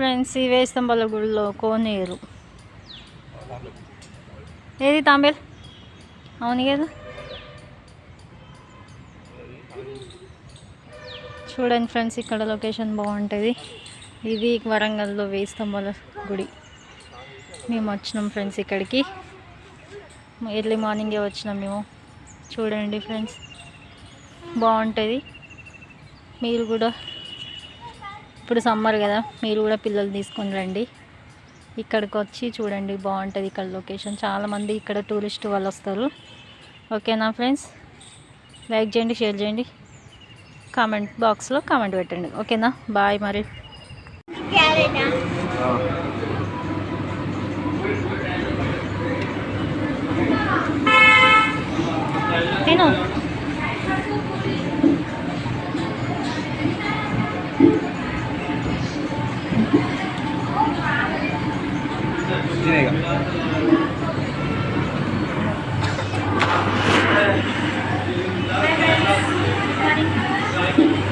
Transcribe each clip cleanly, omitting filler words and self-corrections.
Friends ఈ వేస్తంబల గుడిలో కోనేరు ఏది తాంబేల్ అవును కదా. చూడండి ఫ్రెండ్స్ ఇక్కడ లొకేషన్ బాగుంటుంది. ఇది వరంగల్లో వేస్తంబల గుడి. మేము వచ్చినాం ఫ్రెండ్స్ ఇక్కడికి ఎర్లీ మార్నింగే వచ్చినాం మేము. చూడండి ఫ్రెండ్స్ బాగుంటుంది. మీరు కూడా ఇప్పుడు సమ్మర్ కదా, మీరు కూడా పిల్లలు తీసుకొని రండి. ఇక్కడికి వచ్చి చూడండి బాగుంటుంది. ఇక్కడ లొకేషన్ చాలామంది ఇక్కడ టూరిస్ట్ వాళ్ళు వస్తారు. ఓకేనా ఫ్రెండ్స్, లైక్ చేయండి, షేర్ చేయండి, కామెంట్ బాక్స్లో కామెంట్ పెట్టండి. ఓకేనా, బాయ్. మరి నేను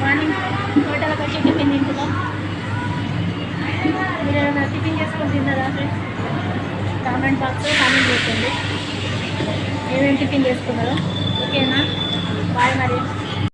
మార్నింగ్ హోటల్కి వచ్చి టిఫిన్ తింటున్నాం. మీరు ఏమైనా టిఫిన్ చేసుకొని తిన్నారా ఫ్రెండ్స్? కామెంట్ బాక్స్లో కామెంట్ చేయండి ఏమేమి టిఫిన్ చేసుకున్నారో. ఓకేనా, బాయ్ మరి.